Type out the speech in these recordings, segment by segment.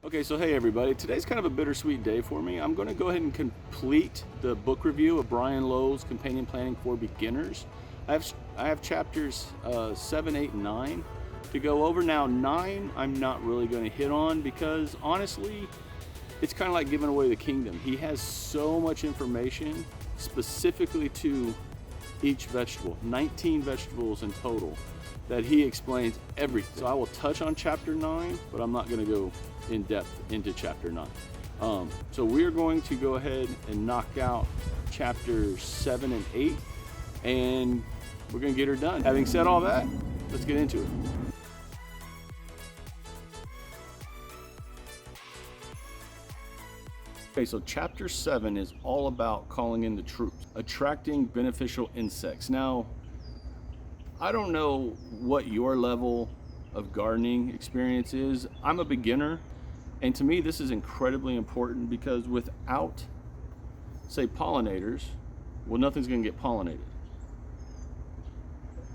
Okay, so hey everybody, today's kind of a bittersweet day for me. I'm going to go ahead and complete the book review of Brian Lowell's Companion Planting for Beginners. I have chapters 7, 8, and 9 to go over. Now 9 I'm not really going to hit on because honestly, it's kind of like giving away the kingdom. He has so much information specifically to each vegetable, 19 vegetables in total, that he explains everything. So I will touch on chapter 9, but I'm not going to go in depth into chapter 9. So we're going to go ahead and knock out chapters 7 and 8, and we're going to get her done. Having said all that, let's get into it. Okay, so chapter 7 is all about calling in the troops, attracting beneficial insects. Now, I don't know what your level of gardening experience is. I'm a beginner, and to me this is incredibly important because without, say, pollinators, well, nothing's going to get pollinated.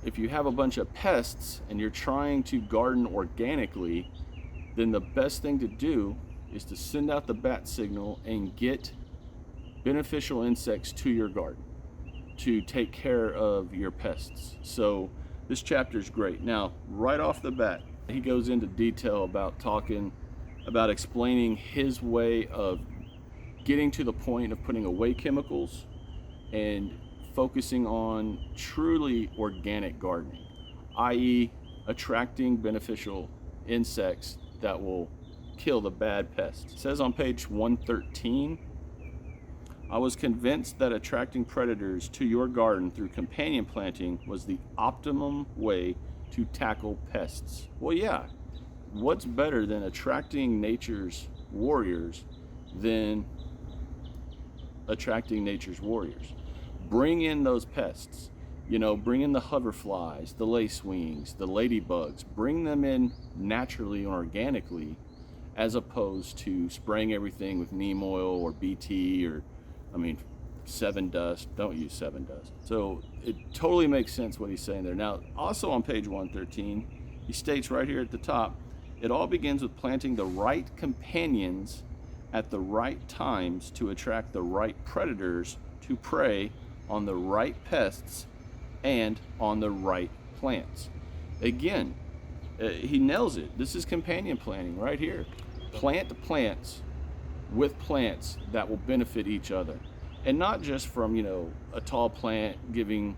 If you have a bunch of pests and you're trying to garden organically, then the best thing to do is to send out the bat signal and get beneficial insects to your garden to take care of your pests. So this chapter is great. Now, right off the bat, he goes into detail about explaining his way of getting to the point of putting away chemicals and focusing on truly organic gardening, i.e. attracting beneficial insects that will kill the bad pests. It says on page 113, I was convinced that attracting predators to your garden through companion planting was the optimum way to tackle pests. Well, yeah, what's better than attracting nature's warriors than attracting nature's warriors? Bring in those pests, bring in the hoverflies, the lacewings, the ladybugs, bring them in naturally and organically, as opposed to spraying everything with neem oil or BT or 7 Dust. Don't use 7 Dust. So it totally makes sense what he's saying there. Now, also on page 113, he states right here at the top, it all begins with planting the right companions at the right times to attract the right predators to prey on the right pests and on the right plants. Again, he nails it. This is companion planting right here. Plant plants with plants that will benefit each other, and not just from a tall plant giving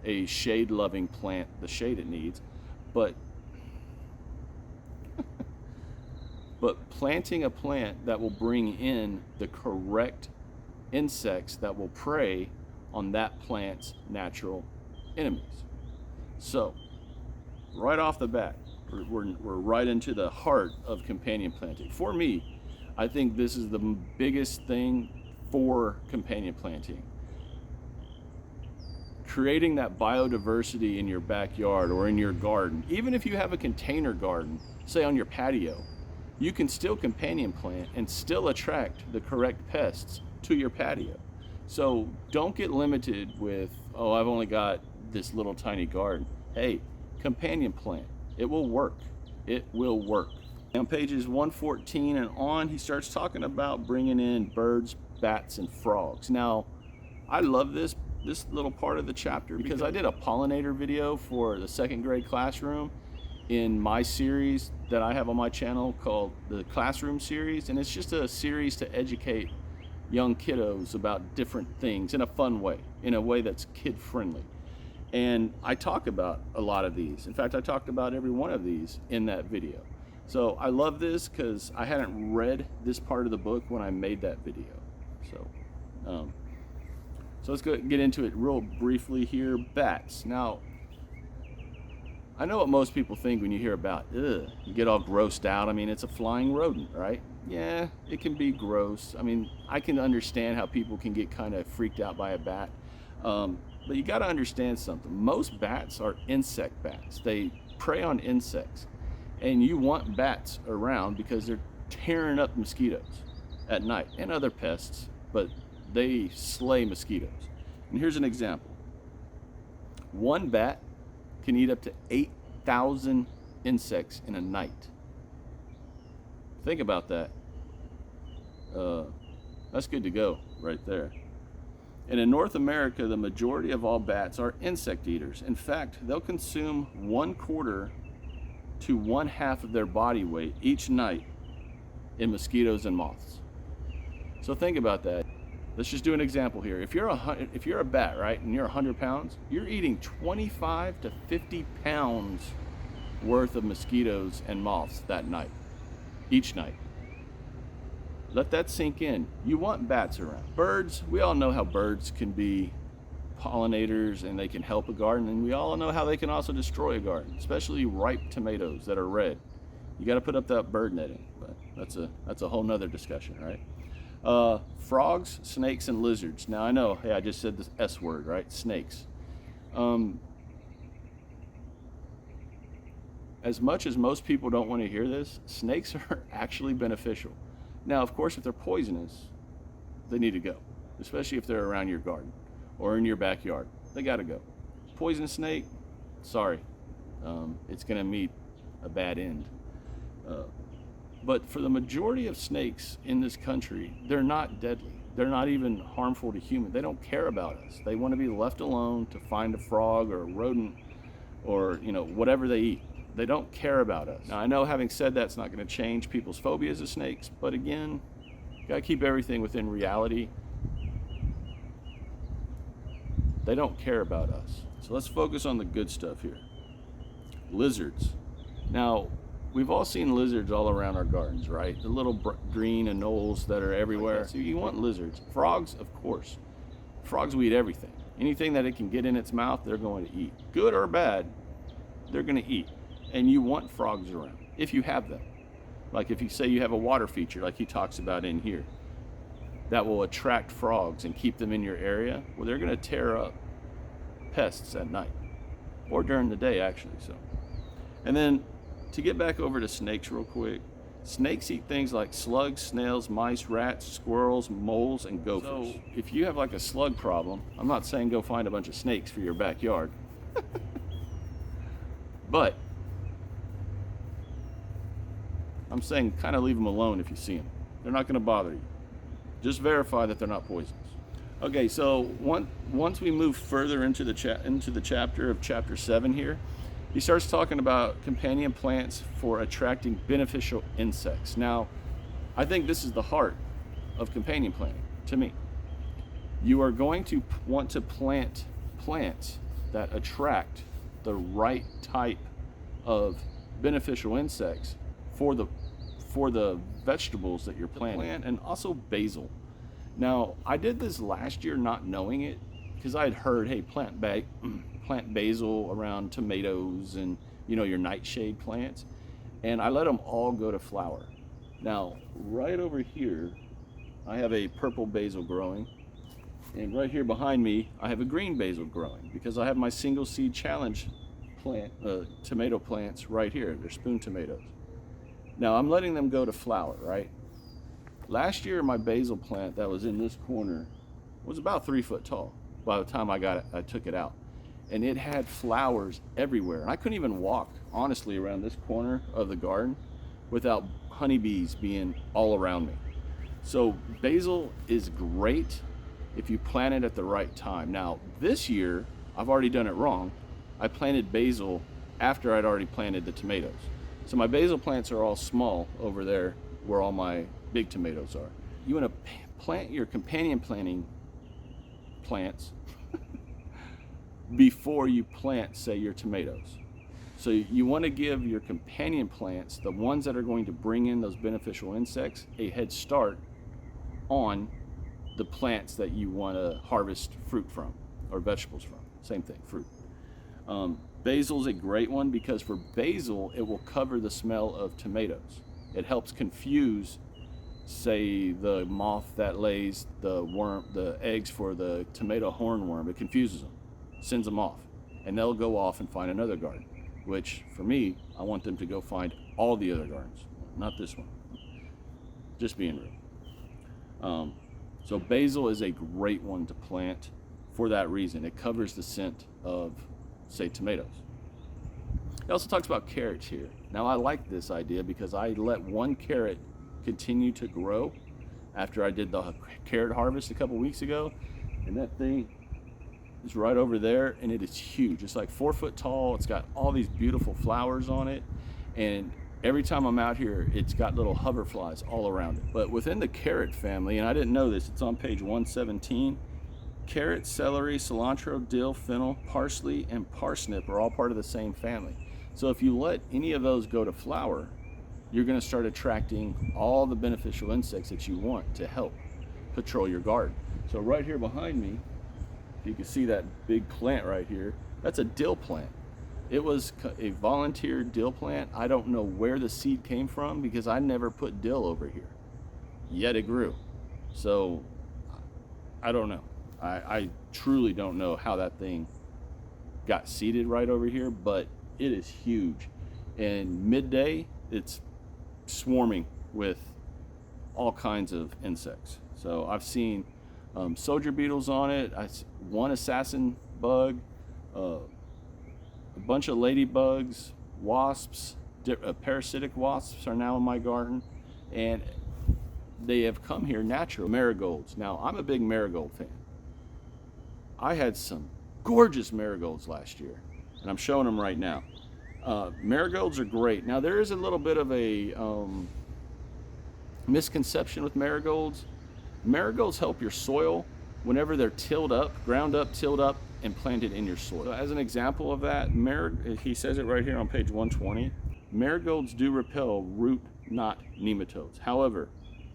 a shade loving plant the shade it needs, but planting a plant that will bring in the correct insects that will prey on that plant's natural enemies. So right off the bat, we're right into the heart of companion planting. For me, I think this is the biggest thing for companion planting. Creating that biodiversity in your backyard or in your garden. Even if you have a container garden, say on your patio, you can still companion plant and still attract the correct pests to your patio. So don't get limited with, oh, I've only got this little tiny garden. Hey, companion plant. It will work. It will work. On pages 114 and on, he starts talking about bringing in birds, bats, and frogs. Now, I love this little part of the chapter because I did a pollinator video for the 2nd grade classroom in my series that I have on my channel called the Classroom Series, and it's just a series to educate young kiddos about different things in a fun way, in a way that's kid-friendly. And I talk about a lot of these. In fact, I talked about every one of these in that video. So I love this because I hadn't read this part of the book when I made that video. So let's go get into it real briefly here. Bats. Now, I know what most people think when you hear about, you get all grossed out. It's a flying rodent, right? Yeah, it can be gross. I can understand how people can get kind of freaked out by a bat. But you got to understand something. Most bats are insect bats. They prey on insects. And you want bats around because they're tearing up mosquitoes at night and other pests, but they slay mosquitoes. And here's an example. One bat can eat up to 8,000 insects in a night. Think about that. That's good to go right there. And in North America, the majority of all bats are insect eaters. In fact, they'll consume 1/4 to 1/2 of their body weight each night in mosquitoes and moths. So think about that. Let's just do an example here. If you're a bat, right, and you're 100 pounds, you're eating 25 to 50 pounds worth of mosquitoes and moths that night, each night. Let that sink in. You want bats around. Birds, we all know how birds can be pollinators and they can help a garden, and we all know how they can also destroy a garden, especially ripe tomatoes that are red. You got to put up that bird netting, but that's a whole nother discussion, right? Frogs, snakes, and lizards. Now I know, hey, I just said the S word, right? Snakes. As much as most people don't want to hear this, snakes are actually beneficial. Now, of course, if they're poisonous, they need to go, especially if they're around your garden or in your backyard. They got to go. Poisonous snake, sorry, it's going to meet a bad end. But for the majority of snakes in this country, they're not deadly. They're not even harmful to humans. They don't care about us. They want to be left alone to find a frog or a rodent or, whatever they eat. They don't care about us. Now, I know having said that's not going to change people's phobias of snakes, but again, got to keep everything within reality. They don't care about us. So let's focus on the good stuff here. Lizards. Now, we've all seen lizards all around our gardens, right? The little green anoles that are everywhere. So you want lizards. Frogs, of course. Frogs will eat everything. Anything that it can get in its mouth, they're going to eat. Good or bad, they're going to eat. And you want frogs around, if you have them. Like if you say you have a water feature, like he talks about in here, that will attract frogs and keep them in your area, well, they're going to tear up pests at night. Or during the day, actually. So, and then, to get back over to snakes real quick, snakes eat things like slugs, snails, mice, rats, squirrels, moles, and gophers. So if you have like a slug problem, I'm not saying go find a bunch of snakes for your backyard. But I'm saying kind of leave them alone if you see them. They're not going to bother you. Just verify that they're not poisonous. Okay, so once we move further into the chapter of chapter 7 here, he starts talking about companion plants for attracting beneficial insects. Now, I think this is the heart of companion planting to me. You are going to want to plant plants that attract the right type of beneficial insects for the vegetables that you're planting, and also basil. Now, I did this last year not knowing it because I had heard, hey, plant basil around tomatoes and your nightshade plants, and I let them all go to flower. Now, right over here, I have a purple basil growing, and right here behind me, I have a green basil growing because I have my single seed challenge plant tomato plants right here. They're spoon tomatoes. Now I'm letting them go to flower, right? Last year, my basil plant that was in this corner was about 3 foot tall by the time I took it out. And it had flowers everywhere. And I couldn't even walk, honestly, around this corner of the garden without honeybees being all around me. So basil is great if you plant it at the right time. Now, this year, I've already done it wrong. I planted basil after I'd already planted the tomatoes. So my basil plants are all small over there where all my big tomatoes are. You want to plant your companion planting plants before you plant, say, your tomatoes. So you want to give your companion plants, the ones that are going to bring in those beneficial insects, a head start on the plants that you want to harvest fruit from or vegetables from. Same thing, fruit. Basil is a great one because for basil, it will cover the smell of tomatoes. It helps confuse, say, the moth that lays the eggs for the tomato hornworm. It confuses them, sends them off, and they'll go off and find another garden, which for me, I want them to go find all the other gardens, not this one. Just being real. So basil is a great one to plant for that reason. It covers the scent of, say, tomatoes. He also talks about carrots here. Now, I like this idea because I let one carrot continue to grow after I did the carrot harvest a couple weeks ago. And that thing is right over there, and it is huge. It's like 4 foot tall. It's got all these beautiful flowers on it, and every time I'm out here, it's got little hoverflies all around it. But within the carrot family, and I didn't know this, it's on page 117, carrot, celery, cilantro, dill, fennel, parsley, and parsnip are all part of the same family. So if you let any of those go to flower, you're going to start attracting all the beneficial insects that you want to help patrol your garden. So right here behind me, if you can see that big plant right here, that's a dill plant. It was a volunteer dill plant. I don't know where the seed came from because I never put dill over here, yet it grew. So I don't know. I truly don't know how that thing got seeded right over here, but it is huge. And midday, it's swarming with all kinds of insects. So I've seen soldier beetles on it, one assassin bug, a bunch of ladybugs, wasps, parasitic wasps are now in my garden, and they have come here natural. Marigolds. Now, I'm a big marigold fan. I had some gorgeous marigolds last year, and I'm showing them right now. Marigolds are great. Now, there is a little bit of a misconception with marigolds. Marigolds help your soil whenever they're tilled up, ground up, tilled up, and planted in your soil. So as an example of that, he says it right here on page 120, marigolds do repel root knot nematodes. However,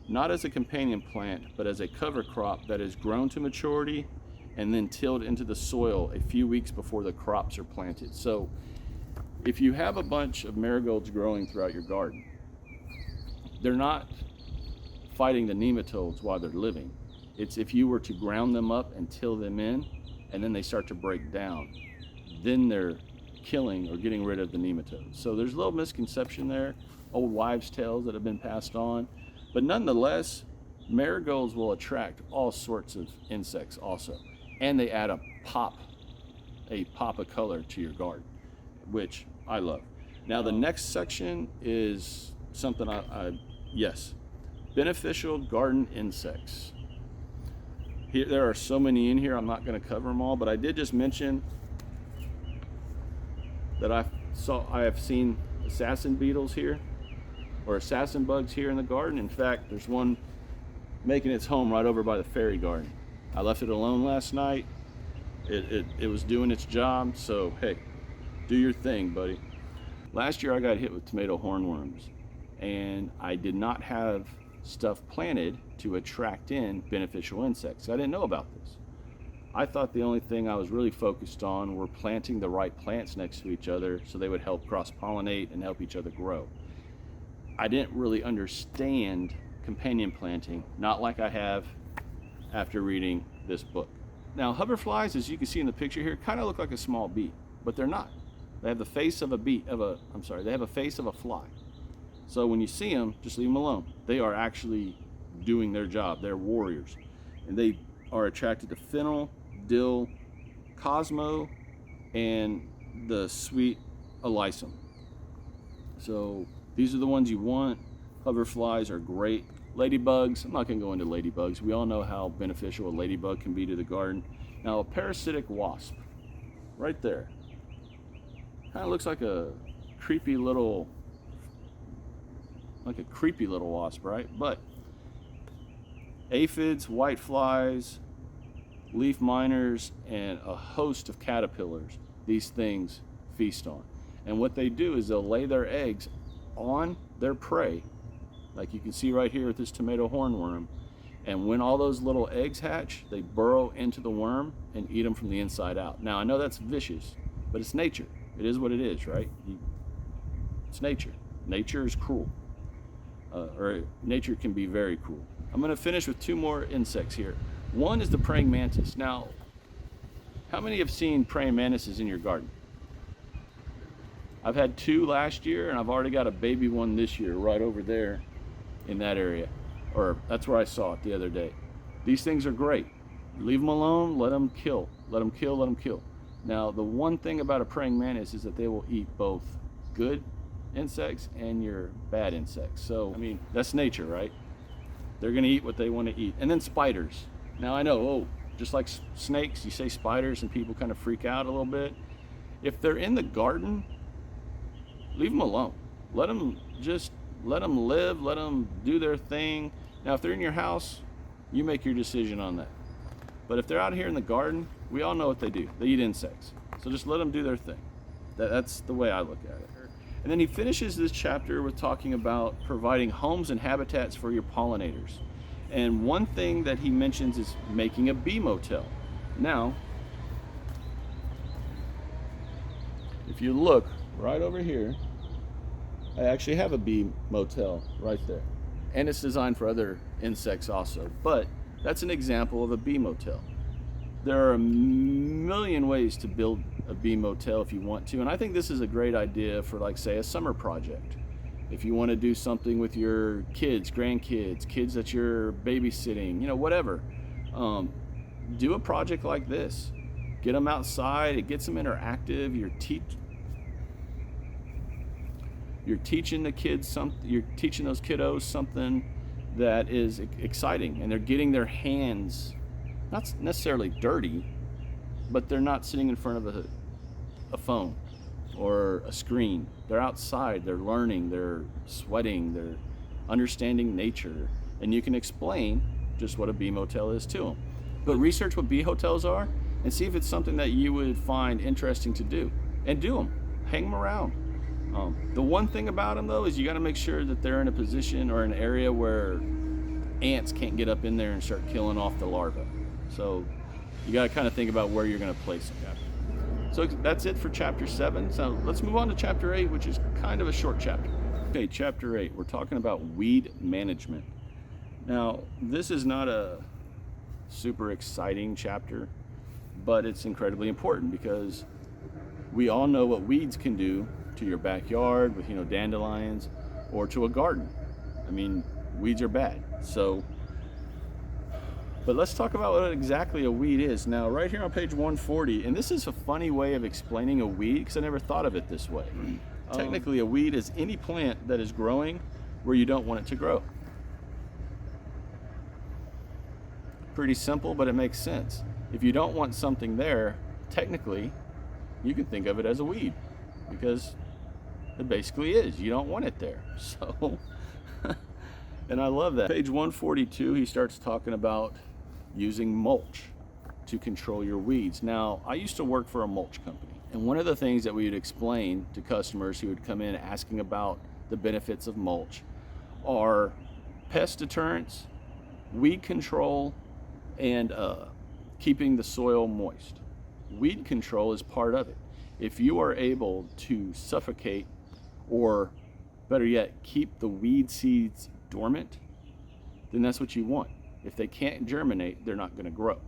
not as a companion plant, but as a cover crop that is grown to maturity and then tilled into the soil a few weeks before the crops are planted. So if you have a bunch of marigolds growing throughout your garden, they're not fighting the nematodes while they're living. It's if you were to ground them up and till them in, and then they start to break down, then they're killing or getting rid of the nematodes. So there's a little misconception there, old wives' tales that have been passed on. But nonetheless, marigolds will attract all sorts of insects also. And they add a pop of color to your garden, which I love. Now the next section is something yes, beneficial garden insects. Here, there are so many in here, I'm not going to cover them all, but I did just mention that I have seen assassin beetles here, or assassin bugs here in the garden. In fact, there's one making its home right over by the fairy garden. I left it alone last night. It was doing its job, so hey, do your thing, buddy. Last year I got hit with tomato hornworms, and I did not have stuff planted to attract in beneficial insects. I didn't know about this. I thought the only thing I was really focused on were planting the right plants next to each other so they would help cross-pollinate and help each other grow. I didn't really understand companion planting, not like I have after reading this book. Now, hoverflies, as you can see in the picture here, kind of look like a small bee, but they're not. They have the face of a they have a face of a fly. So when you see them, just leave them alone. They are actually doing their job. They're warriors. And they are attracted to fennel, dill, cosmo, and the sweet alyssum. So these are the ones you want. Hoverflies are great. Ladybugs, I'm not going to go into ladybugs. We all know how beneficial a ladybug can be to the garden. Now, a parasitic wasp, right there. Kind of looks like a creepy little wasp, right? But aphids, whiteflies, leaf miners, and a host of caterpillars, these things feast on. And what they do is they'll lay their eggs on their prey, like you can see right here with this tomato hornworm. And when all those little eggs hatch, they burrow into the worm and eat them from the inside out. Now, I know that's vicious, but it's nature. It is what it is, right? It's nature. Nature is cruel. Or nature can be very cruel. I'm going to finish with two more insects here. One is the praying mantis. Now, how many have seen praying mantises in your garden? I've had two last year, and I've already got a baby one this year right over there in that area. Or that's where I saw it the other day. These things are great. Leave them alone, let them kill. Let them kill. Now, the one thing about a praying mantis is that they will eat both good insects and your bad insects. So, I mean, that's nature, right? They're gonna eat what they want to eat. And then spiders. Now I know, just like snakes, you say spiders and people kind of freak out a little bit. If they're in the garden, leave them alone. Let them live, let them do their thing. Now, if they're in your house, you make your decision on that. But if they're out here in the garden, we all know what they do. They eat insects. So just let them do their thing. That's the way I look at it. And then he finishes this chapter with talking about providing homes and habitats for your pollinators. And one thing that he mentions is making a bee motel. Now, if you look right over here, I actually have a bee motel right there. And it's designed for other insects also. But that's an example of a bee motel. There are a million ways to build a bee motel if you want to. And I think this is a great idea for, like, say, a summer project. If you want to do something with your kids, grandkids, kids that you're babysitting, whatever. Do a project like this. Get them outside. It gets them interactive. You're teaching the kids something. You're teaching those kiddos something that is exciting, and they're getting their hands not necessarily dirty, but they're not sitting in front of a phone or a screen. They're outside. They're learning. They're sweating. They're understanding nature, and you can explain just what a bee motel is to them. But research what bee hotels are and see if it's something that you would find interesting to do, and do them. Hang them around. The one thing about them, though, is you got to make sure that they're in a position or an area where ants can't get up in there and start killing off the larvae. So you got to kind of think about where you're going to place them. So that's it for chapter 7. So let's move on to chapter 8, which is kind of a short chapter. Okay, chapter 8, we're talking about weed management. Now, this is not a super exciting chapter, but it's incredibly important because we all know what weeds can do to your backyard with, dandelions, or to a garden. I mean, weeds are bad. So, but let's talk about what exactly a weed is. Now, right here on page 140, and this is a funny way of explaining a weed because I never thought of it this way. Technically, a weed is any plant that is growing where you don't want it to grow. Pretty simple, but it makes sense. If you don't want something there, technically, you can think of it as a weed because it basically is. You don't want it there. So, and I love that. Page 142, he starts talking about using mulch to control your weeds. Now, I used to work for a mulch company, and one of the things that we would explain to customers who would come in asking about the benefits of mulch are pest deterrents, weed control, and keeping the soil moist. Weed control is part of it. If you are able to suffocate, or better yet, keep the weed seeds dormant, then that's what you want. If they can't germinate, they're not going to grow.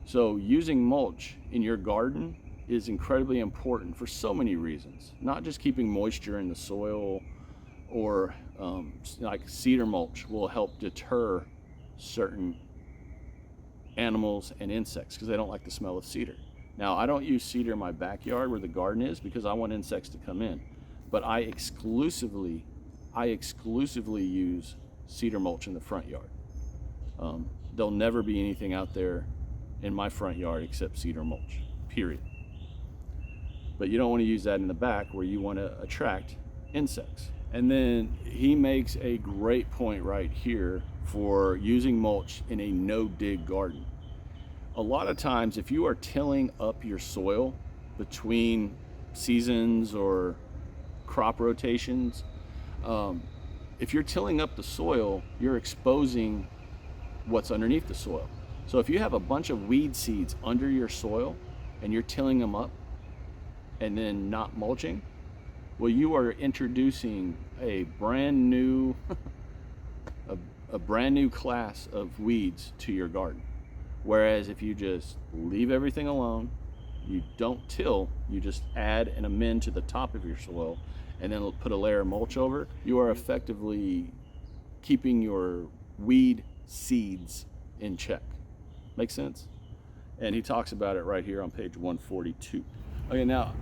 So using mulch in your garden is incredibly important for so many reasons. Not just keeping moisture in the soil, or like cedar mulch will help deter certain animals and insects because they don't like the smell of cedar. Now, I don't use cedar in my backyard where the garden is because I want insects to come in, but I exclusively use cedar mulch in the front yard. There'll never be anything out there in my front yard except cedar mulch, period. But you don't want to use that in the back where you want to attract insects. And then he makes a great point right here for using mulch in a no-dig garden. A lot of times, if you are tilling up your soil between seasons or crop rotations, if you're tilling up the soil, you're exposing what's underneath the soil. So if you have a bunch of weed seeds under your soil and you're tilling them up and then not mulching, well, you are introducing a brand new a brand new class of weeds to your garden. Whereas if you just leave everything alone, you don't till, you just add and amend to the top of your soil and then put a layer of mulch over, you are effectively keeping your weed seeds in check. Make sense? And he talks about it right here on page 142. Okay, now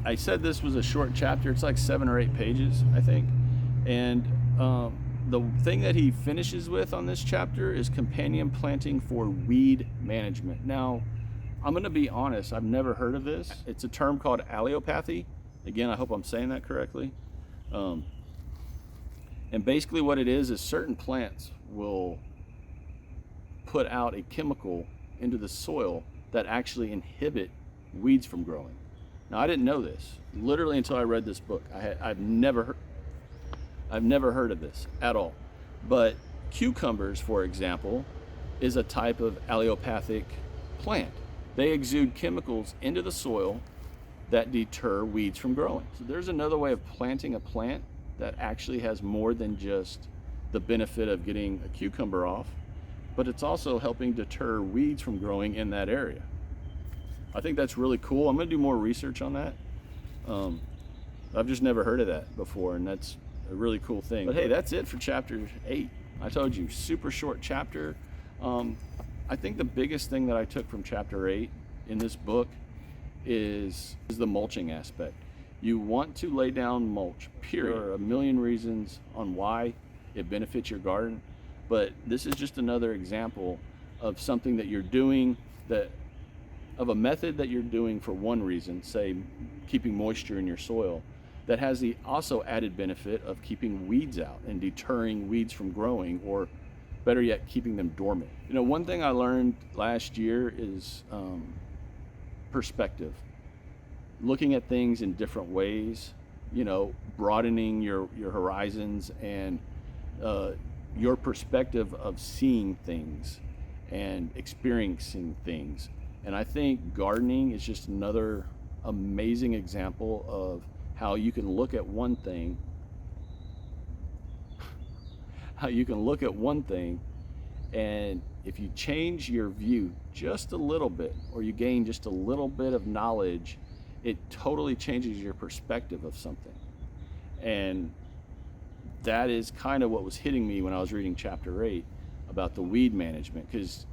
I said this was a short chapter. It's like 7 or 8 pages, I think. And the thing that he finishes with on this chapter is companion planting for weed management. Now, I'm going to be honest, I've never heard of this. It's a term called allelopathy. Again, I hope I'm saying that correctly. And basically what it is certain plants will put out a chemical into the soil that actually inhibit weeds from growing. Now, I didn't know this literally until I read this book. I've never heard of this at all. But cucumbers, for example, is a type of allelopathic plant. They exude chemicals into the soil that deter weeds from growing. So there's another way of planting a plant that actually has more than just the benefit of getting a cucumber off, but it's also helping deter weeds from growing in that area. I think that's really cool. I'm going to do more research on that. I've just never heard of that before, and that's a really cool thing. But hey, that's it for chapter 8. I told you, super short chapter. I think the biggest thing that I took from chapter 8 in this book is the mulching aspect. You want to lay down mulch, period. There are a million reasons on why it benefits your garden, but this is just another example of something that you're doing, of a method that you're doing for one reason, say keeping moisture in your soil, that has the also added benefit of keeping weeds out and deterring weeds from growing, or better yet, keeping them dormant. You know, one thing I learned last year is perspective. Looking at things in different ways, you know, broadening your horizons and your perspective of seeing things and experiencing things. And I think gardening is just another amazing example of how you can look at one thing, and if you change your view just a little bit, or you gain just a little bit of knowledge, it totally changes your perspective of something. And that is kind of what was hitting me when I was reading chapter 8 about the weed management, because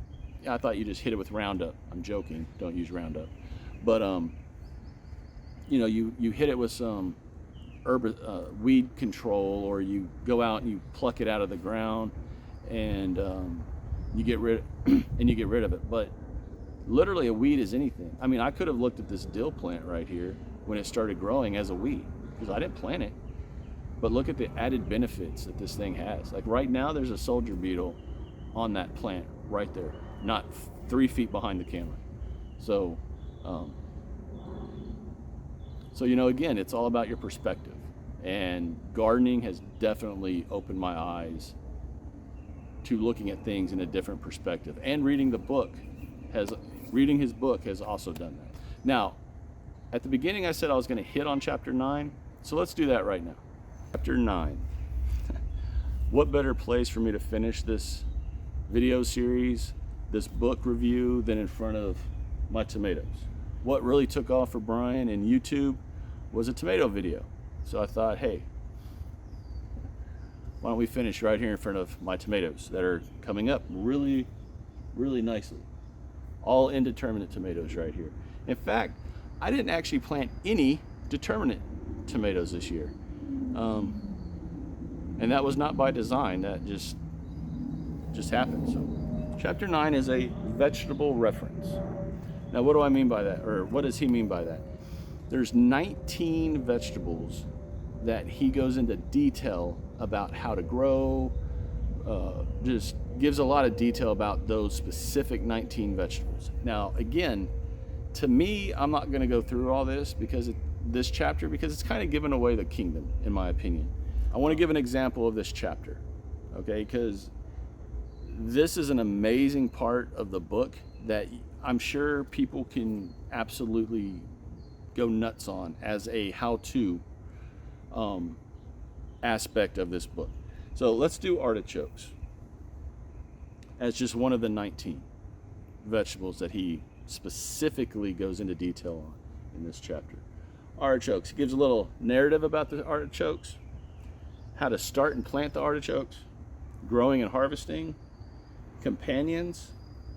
I thought you just hit it with Roundup. I'm joking, don't use Roundup. But you know, you hit it with some weed control, or you go out and you pluck it out of the ground, and you get rid of it. But literally, a weed is anything. I mean, I could have looked at this dill plant right here when it started growing as a weed, because I didn't plant it. But look at the added benefits that this thing has. Like right now, there's a soldier beetle on that plant right there, not 3 feet behind the camera. So, you know, again, it's all about your perspective. And gardening has definitely opened my eyes to looking at things in a different perspective. And reading his book has also done that. Now, at the beginning, I said I was going to hit on chapter 9. So let's do that right now. Chapter 9. What better place for me to finish this video series, this book review, than in front of my tomatoes? What really took off for Brian and YouTube was a tomato video. So I thought, hey, why don't we finish right here in front of my tomatoes that are coming up really, really nicely. All indeterminate tomatoes right here. In fact, I didn't actually plant any determinate tomatoes this year. And that was not by design, that just happened. So chapter 9 is a vegetable reference. Now, what do I mean by that? Or what does he mean by that? There's 19 vegetables that he goes into detail about how to grow, just gives a lot of detail about those specific 19 vegetables. Now, again, to me, I'm not going to go through all this because it's kind of giving away the kingdom, in my opinion. I want to give an example of this chapter, okay? Because this is an amazing part of the book that I'm sure people can absolutely go nuts on as a how-to aspect of this book. So let's do artichokes as just one of the 19 vegetables that he specifically goes into detail on in this chapter. Artichokes. He gives a little narrative about the artichokes, how to start and plant the artichokes, growing and harvesting, companions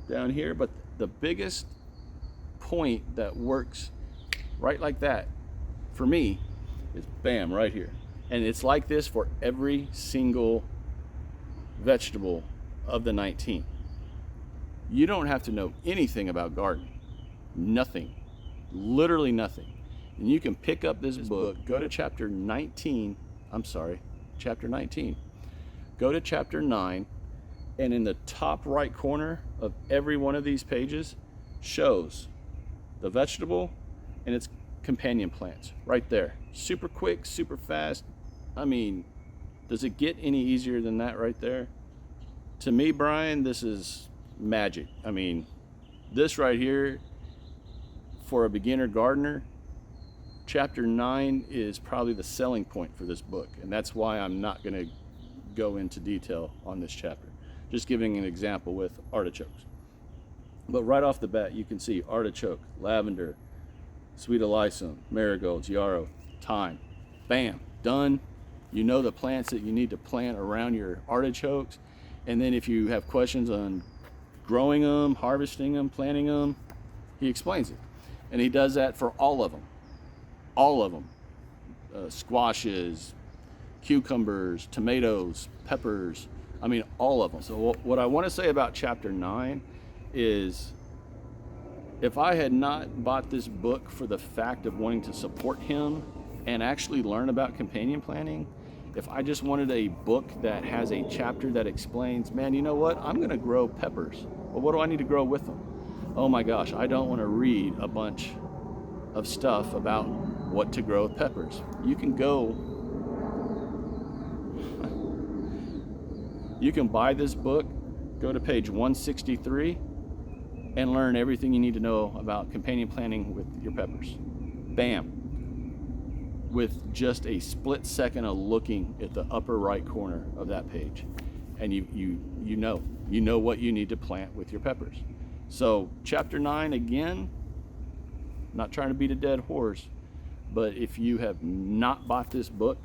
down here, but the biggest point that works right like that for me is bam, right here. And it's like this for every single vegetable of the 19. You don't have to know anything about gardening. Nothing. Literally nothing. And you can pick up this book, go to chapter 19. Go to chapter 9, and in the top right corner of every one of these pages shows the vegetable and its companion plants right there. Super quick, super fast. I mean, does it get any easier than that right there? To me, Brian, this is magic. I mean, this right here, for a beginner gardener, chapter 9 is probably the selling point for this book, and that's why I'm not going to go into detail on this chapter. Just giving an example with artichokes. But right off the bat, you can see artichoke, lavender, sweet alyssum, marigolds, yarrow, thyme. Bam, done. You know the plants that you need to plant around your artichokes. And then if you have questions on growing them, harvesting them, planting them, he explains it. And he does that for all of them. All of them. Squashes, cucumbers, tomatoes, peppers. I mean, all of them. So what I want to say about chapter 9 is, if I had not bought this book for the fact of wanting to support him and actually learn about companion planting, if I just wanted a book that has a chapter that explains, man, you know what? I'm going to grow peppers. Well, what do I need to grow with them? Oh my gosh, I don't want to read a bunch of stuff about what to grow with peppers. You can buy this book, go to page 163, and learn everything you need to know about companion planting with your peppers. Bam. With just a split second of looking at the upper right corner of that page. And you know what you need to plant with your peppers. So chapter 9, again, not trying to beat a dead horse, but if you have not bought this book,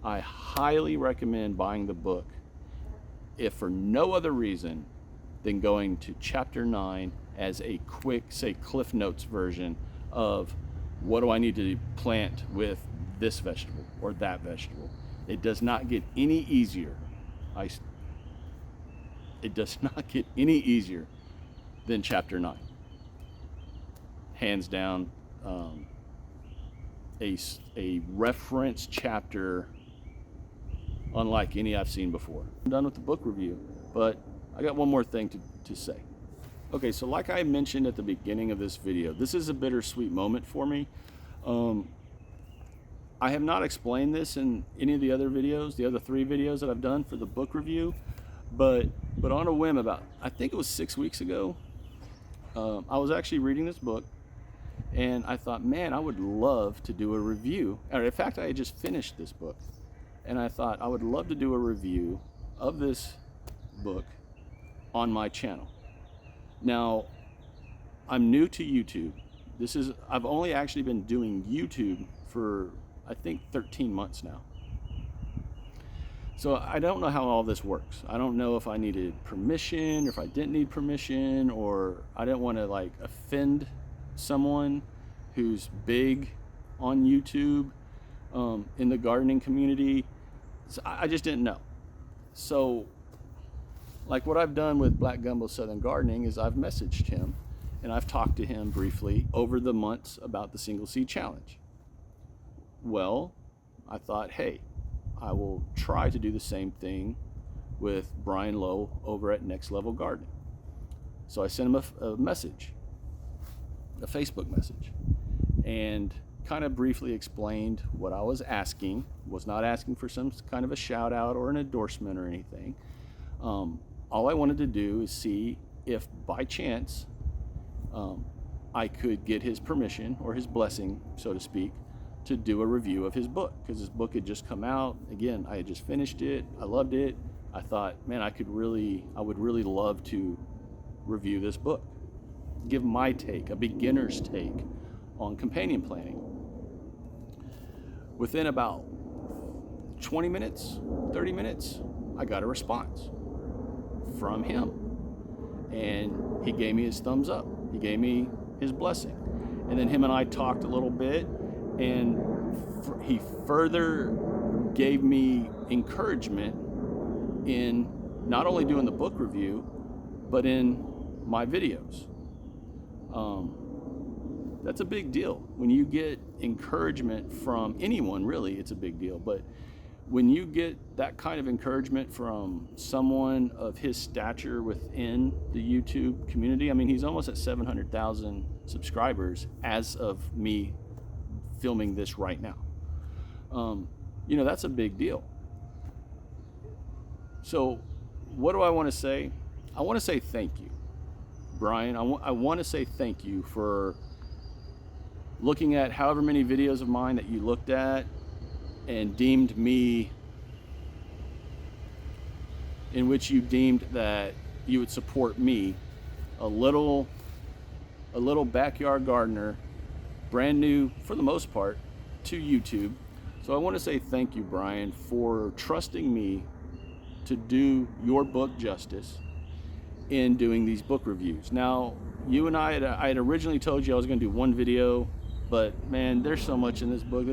I highly recommend buying the book, if for no other reason than going to chapter 9 as a quick, say, Cliff Notes version of what do I need to plant with this vegetable or that vegetable. It does not get any easier. It does not get any easier than chapter 9. Hands down, a reference chapter unlike any I've seen before. I'm done with the book review, but I got one more thing to say. Okay, so like I mentioned at the beginning of this video, this is a bittersweet moment for me. I have not explained this in any of the other videos, the other 3 videos that I've done for the book review, but on a whim, about, I think it was 6 weeks ago, I was actually reading this book, and I thought, man, I would love to do a review. Or in fact, I had just finished this book, and I thought I would love to do a review of this book on my channel. Now, I'm new to YouTube. I've only actually been doing YouTube for, I think, 13 months now. So I don't know how all this works. I don't know if I needed permission, or if I didn't need permission, or I didn't want to like offend someone who's big on YouTube in the gardening community. So I just didn't know. So like what I've done with Black Gumbo Southern Gardening is I've messaged him and I've talked to him briefly over the months about the single seed challenge. Well, I thought, hey, I will try to do the same thing with Brian Lowell over at Next Level Gardening. So I sent him a message, a Facebook message, and kind of briefly explained what I was asking. Was not asking for some kind of a shout out or an endorsement or anything. All I wanted to do is see if by chance I could get his permission or his blessing, so to speak, to do a review of his book, because his book had just come out. Again, I had just finished it. I loved it. I thought, man, I would really love to review this book, give my take, a beginner's take on companion planting. Within about 20 minutes, 30 minutes, I got a response from him, and he gave me his thumbs up. He gave me his blessing, and then him and I talked a little bit, And he further gave me encouragement in not only doing the book review, but in my videos. That's a big deal. When you get encouragement from anyone, really, it's a big deal. But when you get that kind of encouragement from someone of his stature within the YouTube community, I mean, he's almost at 700,000 subscribers as of me filming this right now. You know, that's a big deal. So what do I want to say? I want to say thank you, Brian. I want to say thank you for looking at however many videos of mine that you looked at and deemed me, in which you deemed that you would support me, a little backyard gardener, brand new for the most part to YouTube. So I want to say thank you, Brian, for trusting me to do your book justice in doing these book reviews. Now, you and I had originally told you I was going to do one video, but man, there's so much in this book.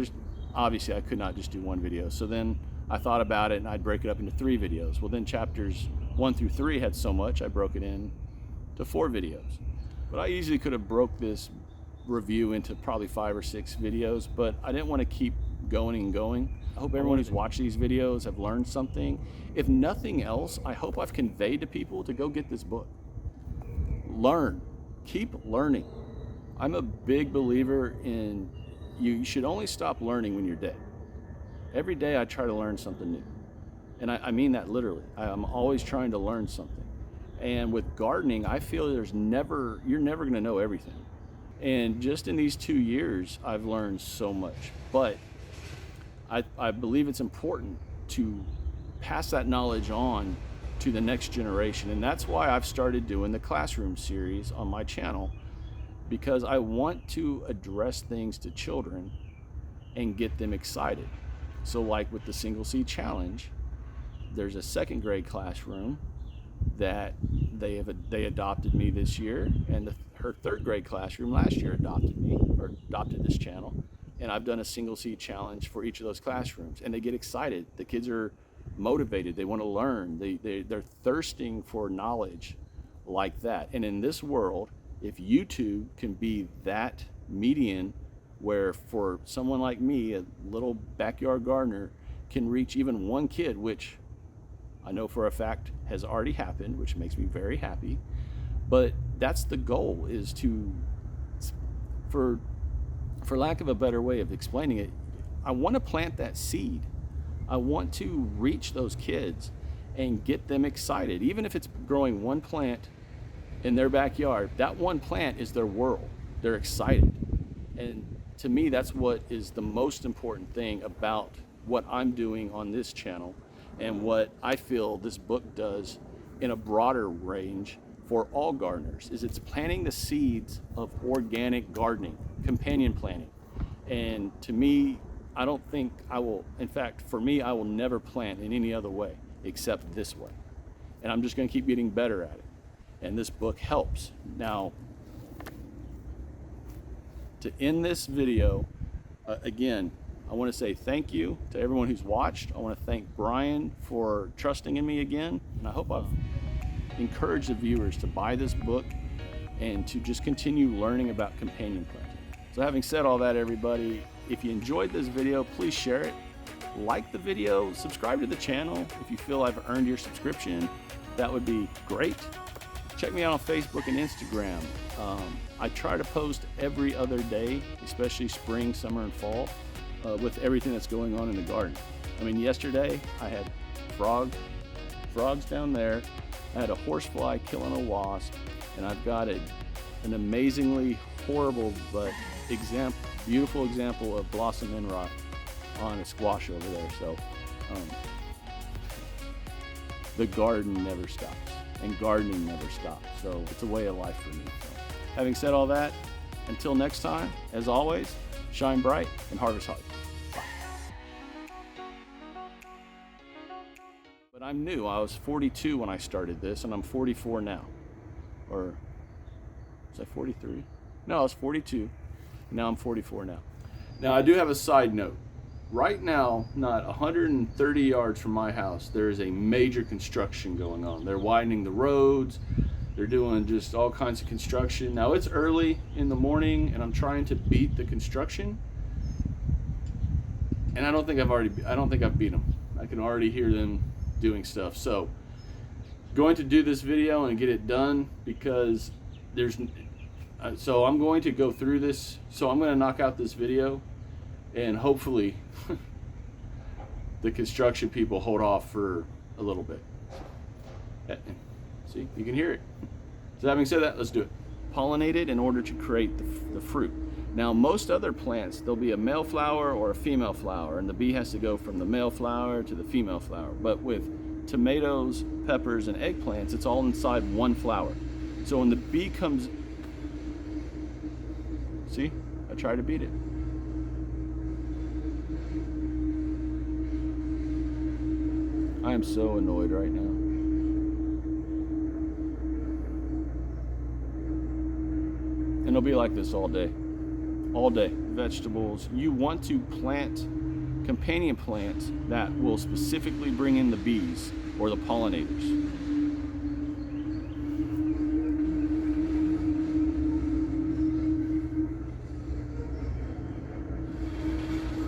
Obviously I could not just do one video. So then I thought about it and I'd break it up into 3 videos. Well, then chapters 1 through 3 had so much, I broke it in to 4 videos. But I easily could have broke this review into probably 5 or 6 videos, but I didn't want to keep going and going. I hope everyone who's watched these videos have learned something. If nothing else, I hope I've conveyed to people to go get this book. Learn, keep learning. I'm a big believer in you should only stop learning when you're dead. Every day I try to learn something new. And I mean that literally. I'm always trying to learn something. And with gardening, I feel you're never going to know everything. And just in these 2 years, I've learned so much. But I believe it's important to pass that knowledge on to the next generation. And that's why I've started doing the classroom series on my channel, because I want to address things to children and get them excited. So like with the single seed challenge, there's a 2nd grade classroom that they adopted me this year, and her 3rd grade classroom last year adopted this channel. And I've done a single seed challenge for each of those classrooms, and they get excited. The kids are motivated. They want to learn. They're thirsting for knowledge like that. And in this world, if YouTube can be that median where for someone like me, a little backyard gardener, can reach even one kid, which I know for a fact has already happened, which makes me very happy. But that's the goal, is to, for lack of a better way of explaining it, I want to plant that seed. I want to reach those kids and get them excited. Even if it's growing one plant in their backyard, that one plant is their world. They're excited. And to me, that's what is the most important thing about what I'm doing on this channel, and what I feel this book does in a broader range for all gardeners, is it's planting the seeds of organic gardening, companion planting. And to me, I don't think I will, in fact, for me, I will never plant in any other way except this way. And I'm just going to keep getting better at it. And this book helps. Now, to end this video, again, I want to say thank you to everyone who's watched. I want to thank Brian for trusting in me again. And I hope I've encouraged the viewers to buy this book and to just continue learning about companion planting. So having said all that, everybody, if you enjoyed this video, please share it. Like the video, subscribe to the channel. If you feel I've earned your subscription, that would be great. Check me out on Facebook and Instagram. I try to post every other day, especially spring, summer, and fall, with everything that's going on in the garden. I mean, yesterday I had frogs down there. I had a horsefly killing a wasp, and I've got an amazingly horrible but beautiful example of blossom end rot on a squash over there. So the garden never stops, and gardening never stops. So it's a way of life for me. So, having said all that, until next time, as always, shine bright and harvest hard. Bye. But I'm new. I was 42 when I started this, and I'm 44 now. Or was I 43? No, I was 42. Now I'm 44 now. Now I do have a side note. Right now, not 130 yards from my house, there is a major construction going on. They're widening the roads. They're doing just all kinds of construction. Now it's early in the morning and I'm trying to beat the construction. And I don't think I've beat them. I can already hear them doing stuff. So going to do this video and get it done because so I'm going to go through this. So I'm going to knock out this video and hopefully the construction people hold off for a little bit. See, you can hear it. So having said that, let's do it. Pollinated in order to create the fruit. Now most other plants, there'll be a male flower or a female flower, and the bee has to go from the male flower to the female flower. But with tomatoes, peppers, and eggplants, it's all inside one flower. So when the bee comes, see, I tried to beat it. I am so annoyed right now. And it'll be like this all day. All day. Vegetables. You want to plant companion plants that will specifically bring in the bees or the pollinators.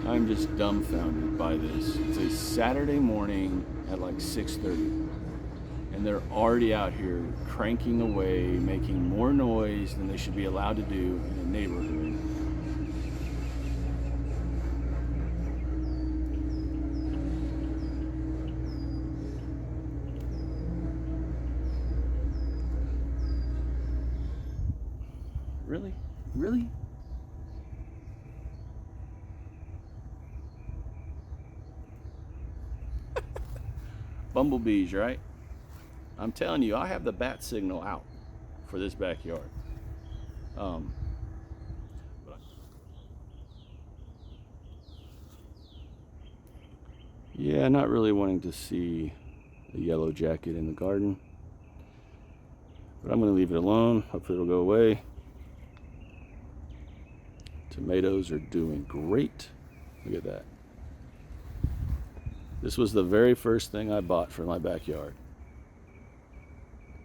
I'm just dumbfounded by this. It's a Saturday morning at like 6:30, and they're already out here cranking away, making more noise than they should be allowed to do in a neighborhood. Really? Really? Bumblebees, right? I'm telling you, I have the bat signal out for this backyard. Yeah, not really wanting to see a yellow jacket in the garden, but I'm going to leave it alone. Hopefully it'll go away. Tomatoes are doing great. Look at that. This was the very first thing I bought for my backyard.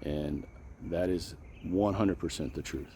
And that is 100% the truth.